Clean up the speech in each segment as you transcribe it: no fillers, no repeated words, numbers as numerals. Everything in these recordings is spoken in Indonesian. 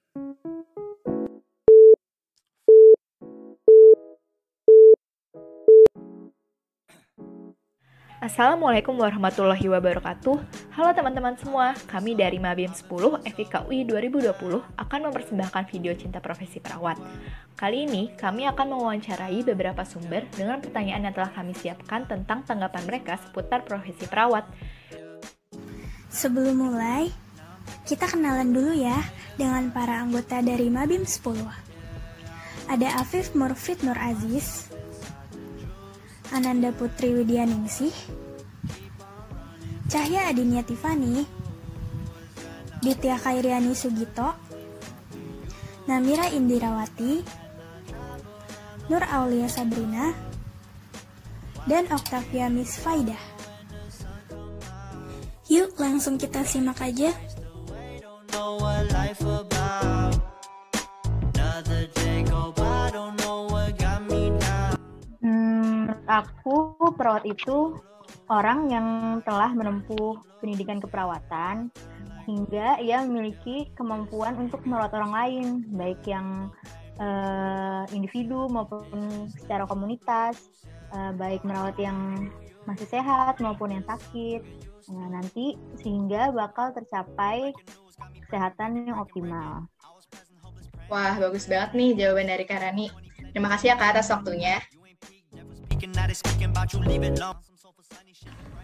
Assalamualaikum warahmatullahi wabarakatuh. Halo teman-teman semua, kami dari Mabim 10 FIK UI 2020 akan mempersembahkan video cinta profesi perawat. Kali ini, kami akan mewawancarai beberapa sumber dengan pertanyaan yang telah kami siapkan tentang tanggapan mereka seputar profesi perawat. Sebelum mulai, kita kenalan dulu ya dengan para anggota dari Mabim 10. Ada Afif Murfid Nur Aziz, Ananda Putri Widyaningsih, Cahya Adinia Tifani, Ditya Khairiani Sugito, Namira Indirawati, Nur Aulia Sabrina, dan Oktavia Miss Faidah. Yuk langsung kita simak aja. Aku perawat itu orang yang telah menempuh pendidikan keperawatan hingga ia memiliki kemampuan untuk merawat orang lain, baik yang individu maupun secara komunitas, baik merawat yang masih sehat maupun yang sakit. Nah, nanti sehingga bakal tercapai kesehatan yang optimal. Wah, bagus banget nih jawaban dari Kak Rani. Terima kasih ya Kak atas waktunya.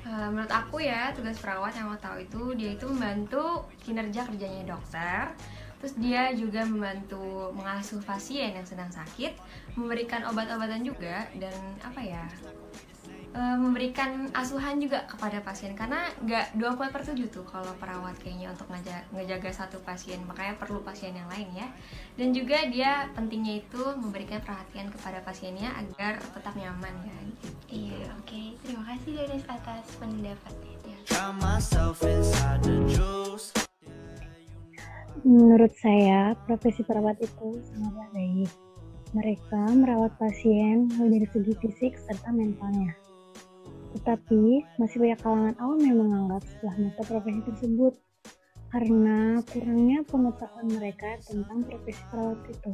Menurut aku ya, tugas perawat yang mau tahu itu dia itu membantu kinerja kerjanya dokter. Terus dia juga membantu mengasuh pasien yang sedang sakit, memberikan obat-obatan juga, dan memberikan asuhan juga kepada pasien. Karena nggak 24/7 tuh kalau perawat kayaknya untuk ngejaga satu pasien, makanya perlu pasien yang lain ya. Dan juga dia pentingnya itu memberikan perhatian kepada pasiennya agar tetap nyaman ya. Iya, oke. Terima kasih Denis atas pendapatnya. Menurut saya, profesi perawat itu sangatlah baik. Mereka merawat pasien mulai dari segi fisik serta mentalnya. Tetapi, masih banyak kalangan awam yang menganggap setelah mata profesi tersebut karena kurangnya pengetahuan mereka tentang profesi perawat itu.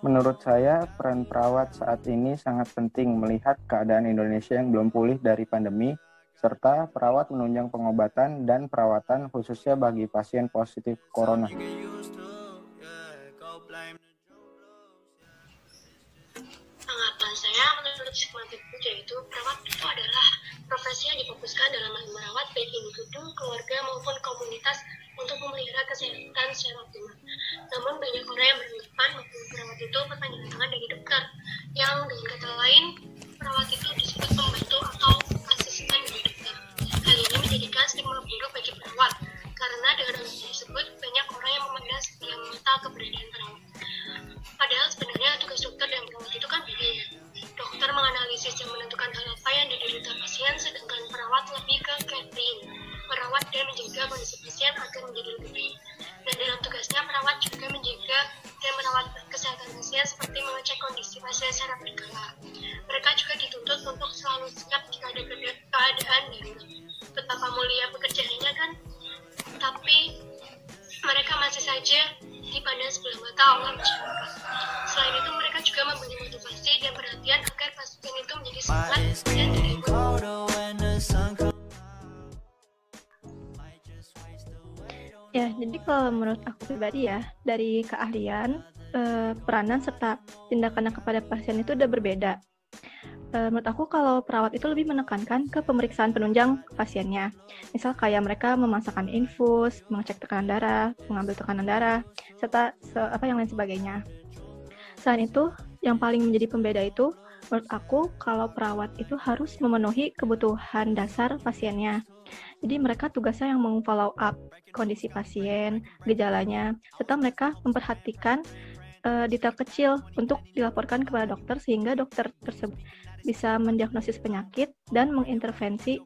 Menurut saya, peran perawat saat ini sangat penting melihat keadaan Indonesia yang belum pulih dari pandemi, serta perawat menunjang pengobatan dan perawatan khususnya bagi pasien positif corona. Tanggapan saya menurut psikologi yaitu perawat itu adalah profesi yang difokuskan dalam merawat baik individu, keluarga maupun komunitas untuk memelihara kesehatan secara optimal. Namun banyak orang yang beranggapan bahwa perawat itu perpanjangan tangan dari dokter, yang dengan kata lain perawat itu disebut pembantu atau asisten dari dokter. Hal ini menjadikan stigma buruk bagi perawat, karena dengan hal tersebut banyak orang yang memandang sebelah mata keberadaan perawat. Padahal sebenarnya tugas dokter dan perawat itu kan beda ya. Dokter menganalisis dan menentukan hal apa yang diderita pasien, sedangkan perawat lebih ke catering, merawat dan menjaga kondisi pasien agar menjadi lebih baik. Dan dalam tugasnya perawat juga menjaga dan merawat kesehatan pasien seperti mengecek kondisi pasien secara berkala. Mereka juga dituntut untuk selalu siap jika ada keadaan darurat. Betapa mulia pekerjaannya kan? Tapi mereka masih saja dipandang sebelah mata oleh masyarakat. Selain itu, mereka juga memberi motivasi dan perhatian agar pasien itu menjadi semangat dan terhibur. Ya, jadi kalau menurut aku pribadi ya, dari keahlian, peranan serta tindakan kepada pasien itu udah berbeda. Menurut aku kalau perawat itu lebih menekankan ke pemeriksaan penunjang pasiennya. Misal kayak mereka memasakkan infus, mengecek tekanan darah, mengambil tekanan darah, serta yang lain sebagainya. Selain itu, yang paling menjadi pembeda itu, menurut aku kalau perawat itu harus memenuhi kebutuhan dasar pasiennya. Jadi mereka tugasnya yang meng-follow up kondisi pasien, gejalanya, serta mereka memperhatikan detail kecil untuk dilaporkan kepada dokter sehingga dokter tersebut bisa mendiagnosis penyakit dan mengintervensi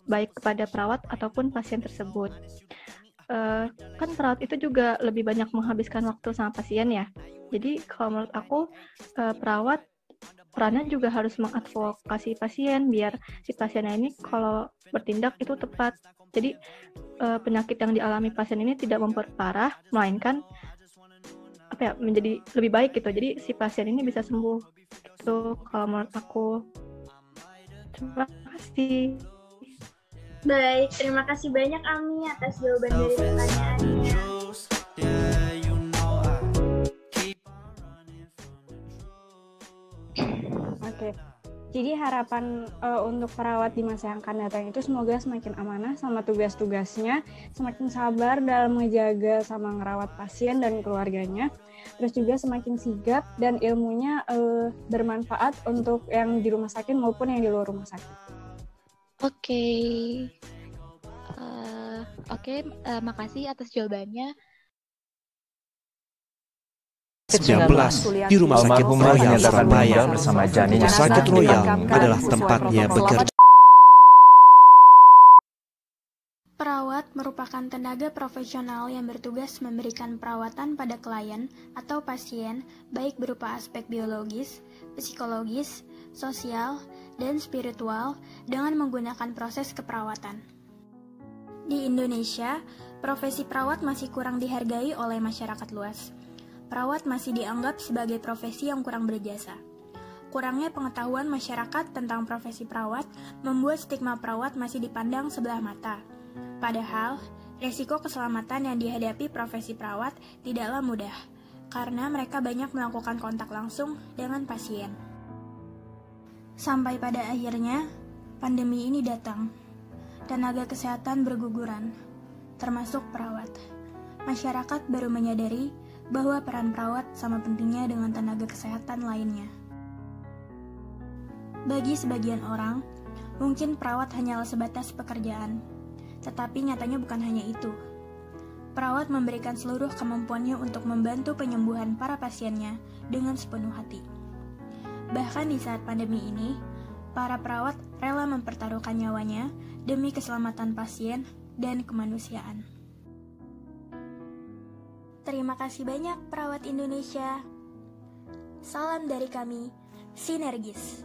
baik kepada perawat ataupun pasien tersebut. Kan perawat itu juga lebih banyak menghabiskan waktu sama pasien ya. Jadi kalau menurut aku perawat perannya juga harus mengadvokasi pasien biar si pasiennya ini kalau bertindak itu tepat. Jadi penyakit yang dialami pasien ini tidak memperparah, melainkan menjadi lebih baik gitu. Jadi si pasien ini bisa sembuh. Itu kalau menurut aku. Terima kasih. Baik, terima kasih banyak Ami atas jawaban dari pertanyaannya. Oke, jadi harapan untuk perawat di masa yang akan datang itu semoga semakin amanah sama tugas-tugasnya, semakin sabar dalam menjaga sama ngerawat pasien dan keluarganya, terus juga semakin sigap dan ilmunya bermanfaat untuk yang di rumah sakit maupun yang di luar rumah sakit. Makasih atas jawabannya. 19 di Rumah Sakit Royal Surabaya bersama Janin. Rumah Sakit Royal adalah tempatnya bekerja. Perawat merupakan tenaga profesional yang bertugas memberikan perawatan pada klien atau pasien, baik berupa aspek biologis, psikologis, sosial, dan spiritual dengan menggunakan proses keperawatan. Di Indonesia, profesi perawat masih kurang dihargai oleh masyarakat luas. Perawat masih dianggap sebagai profesi yang kurang berjasa. Kurangnya pengetahuan masyarakat tentang profesi perawat membuat stigma perawat masih dipandang sebelah mata. Padahal, resiko keselamatan yang dihadapi profesi perawat tidaklah mudah, karena mereka banyak melakukan kontak langsung dengan pasien. Sampai pada akhirnya, pandemi ini datang. Tenaga kesehatan berguguran, termasuk perawat. Masyarakat baru menyadari bahwa peran perawat sama pentingnya dengan tenaga kesehatan lainnya. Bagi sebagian orang, mungkin perawat hanyalah sebatas pekerjaan, tetapi nyatanya bukan hanya itu. Perawat memberikan seluruh kemampuannya untuk membantu penyembuhan para pasiennya dengan sepenuh hati. Bahkan di saat pandemi ini, para perawat rela mempertaruhkan nyawanya demi keselamatan pasien dan kemanusiaan. Terima kasih banyak perawat Indonesia. Salam dari kami, Sinergis.